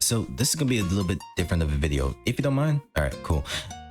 So this is gonna be a little bit different of a video, if you don't mind. All right, cool.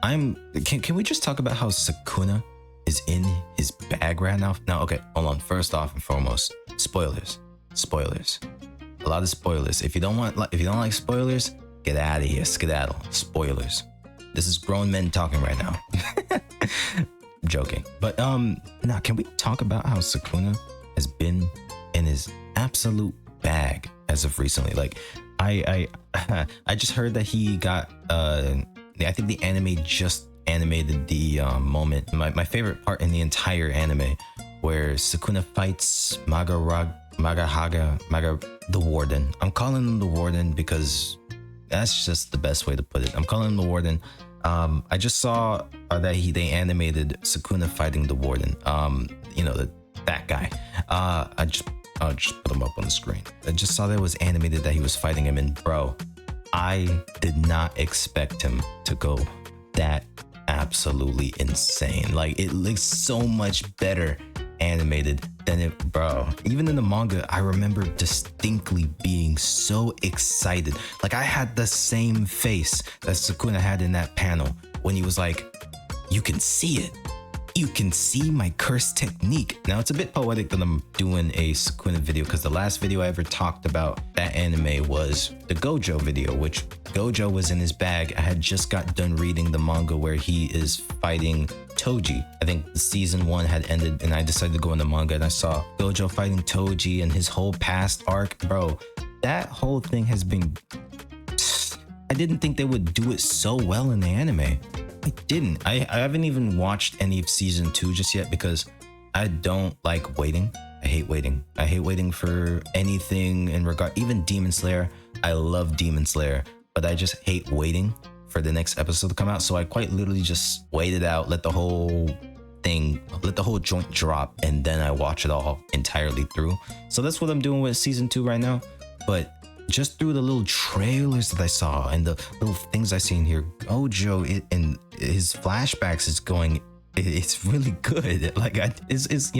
Can we just talk about how Sukuna is in his bag right now? Now, okay, hold on. First off and foremost, spoilers. A lot of spoilers. If you don't like spoilers, get out of here. Skedaddle. Spoilers. This is grown men talking right now. Joking. But now can we talk about how Sukuna has been in his absolute bag as of recently? Like I just heard that he got I think the anime just animated the moment, my favorite part in the entire anime, where Sukuna fights Maga the Warden. I'm calling him the Warden because that's just the best way to put it. I'm calling him the Warden. I just saw that they animated Sukuna fighting the Warden. That guy. I'll just put him up on the screen. I just saw that it was animated that he was fighting him, and bro, I did not expect him to go that absolutely insane. Like, it looks so much better animated than it, bro. Even in the manga, I remember distinctly being so excited. Like, I had the same face that Sukuna had in that panel when he was like, "You can see it. You can see my curse technique." Now, it's a bit poetic that I'm doing a Sukuna video, because the last video I ever talked about that anime was the Gojo video, which Gojo was in his bag. I had just got done reading the manga where he is fighting Toji. I think the season 1 had ended and I decided to go in the manga, and I saw Gojo fighting Toji and his whole past arc. Bro, that whole thing has been... I didn't think they would do it so well in the anime. I didn't. I haven't even watched any of season 2 just yet because I don't like waiting. I hate waiting. I hate waiting for anything in regard, even Demon Slayer. I love Demon Slayer, but I just hate waiting for the next episode to come out. So I quite literally just waited out, let the whole joint drop, and then I watch it all entirely through. So that's what I'm doing with season 2 right now. But just through the little trailers that I saw and the little things I seen here, Gojo and his flashbacks is going, it's really good. Like, Jujutsu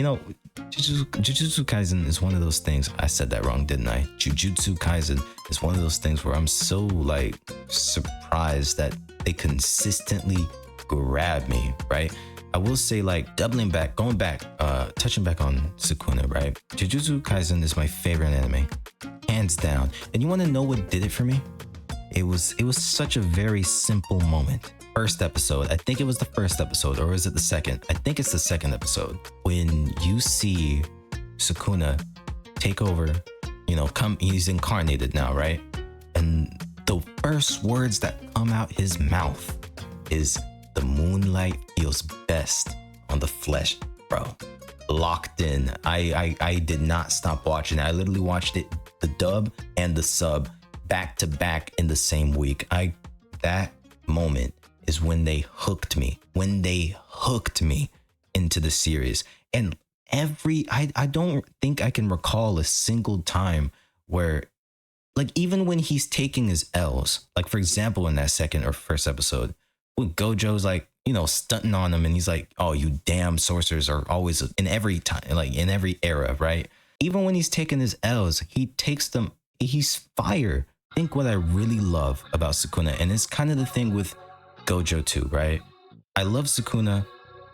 Kaisen is one of those things. I said that wrong, didn't I? Jujutsu Kaisen is one of those things where I'm so like surprised that they consistently grab me, right? I will say, like, touching back on Sukuna, right? Jujutsu Kaisen is my favorite anime, hands down. And you want to know what did it for me? It was such a very simple moment. First episode, I think it was the first episode, or is it the second? I think it's the second episode, when you see Sukuna take over, he's incarnated now, right? And the first words that come out his mouth is, "The moonlight feels best on the flesh." Bro, locked in. I did not stop watching. I literally watched it, the dub and the sub, back to back in the same week. That moment is when they hooked me. When they hooked me into the series. And I don't think I can recall a single time where, like, even when he's taking his L's, like, for example, in that second or first episode, when Gojo's like, stunting on him, and he's like, "Oh, you damn sorcerers are always," in every time, like in every era, right? Even when he's taking his L's, he takes them, he's fire. I think what I really love about Sukuna, and it's kind of the thing with Gojo too, right? I love Sukuna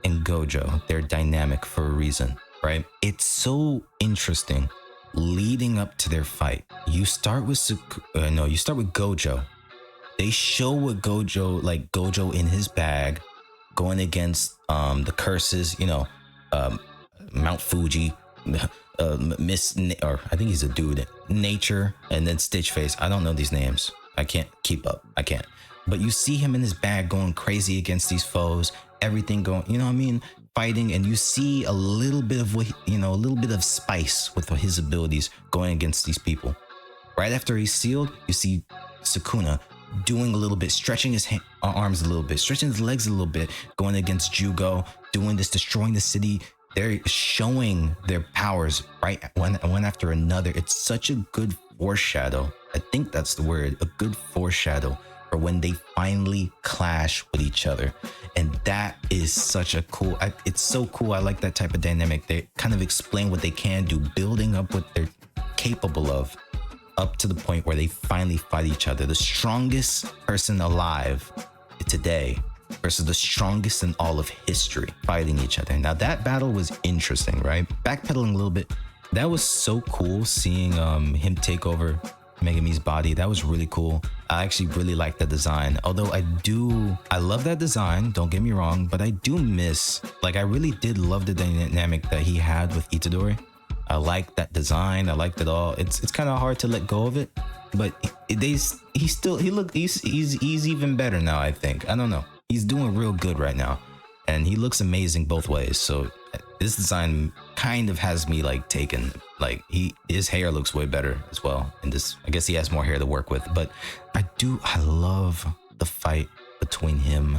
and Gojo. They're dynamic for a reason, right? It's so interesting leading up to their fight. You start with Gojo. They show what Gojo in his bag, going against the curses, Mount Fuji, or I think he's a dude, Nature, and then Stitch Face. I don't know these names. I can't keep up. I can't. But you see him in his bag going crazy against these foes, everything going, fighting, and you see a little bit of a little bit of spice with his abilities going against these people. Right after he's sealed, you see Sukuna doing a little bit, stretching his arms a little bit, stretching his legs a little bit, going against Jugo, doing this, destroying the city. They're showing their powers right one after another. It's such a good foreshadow. I think that's the word, a good foreshadow for when they finally clash with each other. And that is such a cool, it's so cool. I like that type of dynamic. They kind of explain what they can do, building up what they're capable of. up to the point where they finally fight each other. The strongest person alive today versus the strongest in all of history fighting each other. Now that battle was interesting, right? Backpedaling a little bit. That was so cool seeing him take over Megami's body. That was really cool. I actually really like the design. Although I love that design, don't get me wrong, but I do miss, like I really did love the dynamic that he had with Itadori. I like that design. I liked it all. It's kind of hard to let go of it, but he's even better now, I think. I don't know. He's doing real good right now and he looks amazing both ways. So this design kind of has me like taken. Like his hair looks way better as well. And this, I guess he has more hair to work with, but I love the fight between him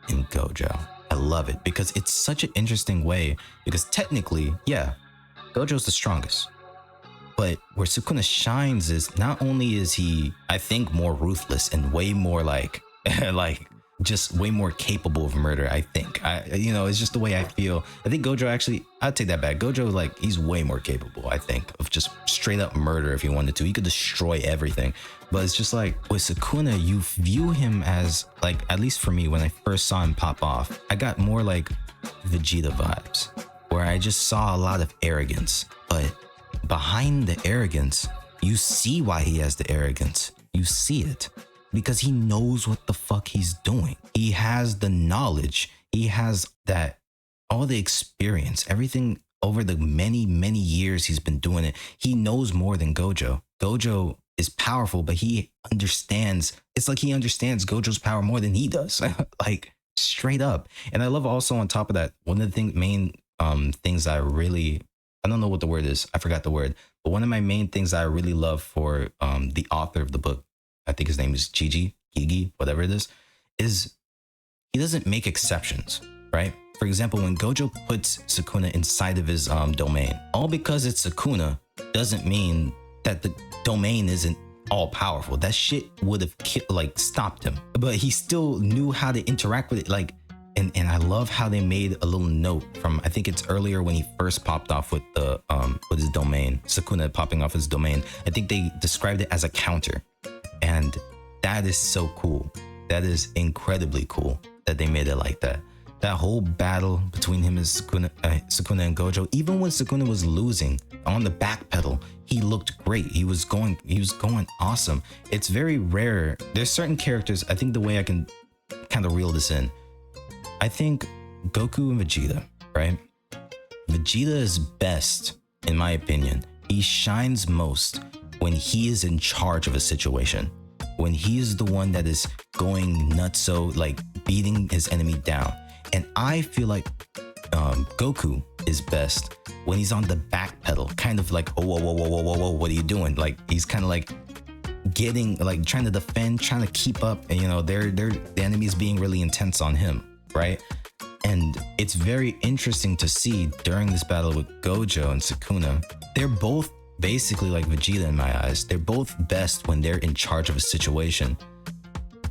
and Gojo. I love it because it's such an interesting way, because technically, yeah, Gojo's the strongest. But where Sukuna shines is not only is he, I think, more ruthless and way more like just way more capable of murder. I think it's just the way I feel. I think Gojo actually, I'll take that back. Gojo, like, he's way more capable, I think, of just straight up murder if he wanted to. He could destroy everything. But it's just like with Sukuna, you view him as, like, at least for me, when I first saw him pop off, I got more like Vegeta vibes, where I just saw a lot of arrogance. But behind the arrogance, you see why he has the arrogance. You see it. Because he knows what the fuck he's doing. He has the knowledge. He has that, all the experience, everything over the many, many years he's been doing it. He knows more than Gojo. Gojo is powerful, but he understands. It's like he understands Gojo's power more than he does. Like, straight up. And I love also on top of that, one of the main things I don't know what the word is. I forgot the word. But one of my main things I really love for the author of the book, I think his name is Gigi, whatever it is he doesn't make exceptions, right? For example, when Gojo puts Sukuna inside of his domain, all because it's Sukuna doesn't mean that the domain isn't all powerful. That shit would have stopped him, but he still knew how to interact with it. Like, and I love how they made a little note from, I think it's earlier when he first popped off with his domain, Sukuna popping off his domain. I think they described it as a counter. And that is so cool. That is incredibly cool that they made it like that. That whole battle between him and Sukuna and Gojo, even when Sukuna was losing on the back pedal, he looked great. He was going awesome. It's very rare. There's certain characters, I think the way I can kind of reel this in, I think Goku and Vegeta, right? Vegeta is best, in my opinion. He shines most when he is in charge of a situation, when he is the one that is going nuts, so like beating his enemy down. And I feel like Goku is best when he's on the back pedal, kind of like, oh, whoa, what are you doing? Like, he's kind of like getting, like, trying to defend, trying to keep up, and the enemy's being really intense on him, right? And it's very interesting to see during this battle with Gojo and Sukuna, they're both basically like Vegeta in my eyes. They're both best when they're in charge of a situation,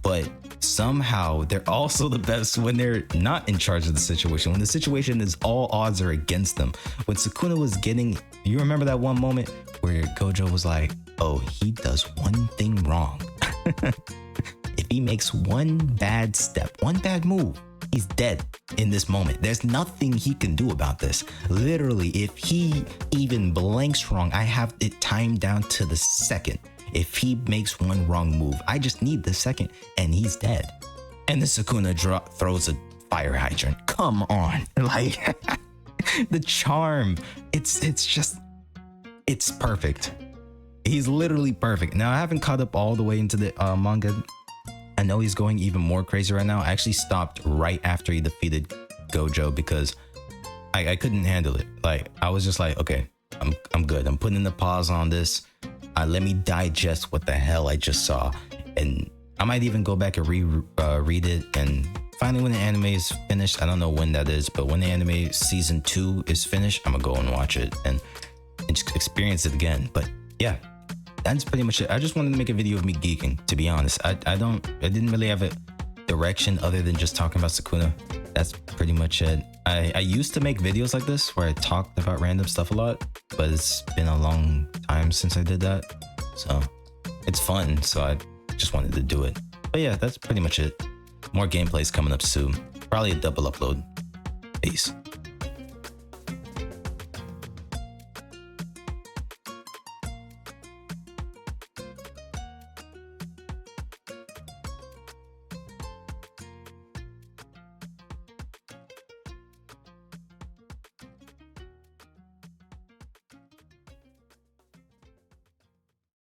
but somehow they're also the best when they're not in charge of the situation, when the situation is all odds are against them. When Sukuna was you remember that one moment where Gojo was like, oh, he does one thing wrong. If he makes one bad step, one bad move, he's dead in this moment. There's nothing he can do about this. Literally, if he even blanks wrong, I have it timed down to the second. If he makes one wrong move, I just need the second and he's dead. And the Sukuna throws a fire hydrant. Come on. Like, the charm. It's perfect. He's literally perfect. Now, I haven't caught up all the way into the manga. I know he's going even more crazy right now. I actually stopped right after he defeated Gojo because I couldn't handle it. Like, I was just like, okay, I'm good. I'm putting the pause on this. Let me digest what the hell I just saw. And I might even go back and read it. And finally, when the anime is finished, I don't know when that is, but when the anime season 2 is finished, I'm gonna go and watch it and just experience it again. But yeah. That's pretty much it. I just wanted to make a video of me geeking, to be honest. I didn't really have a direction other than just talking about Sukuna. That's pretty much it. I used to make videos like this where I talked about random stuff a lot, but it's been a long time since I did that. So it's fun. So I just wanted to do it. But yeah, that's pretty much it. More gameplays coming up soon. Probably a double upload. Peace.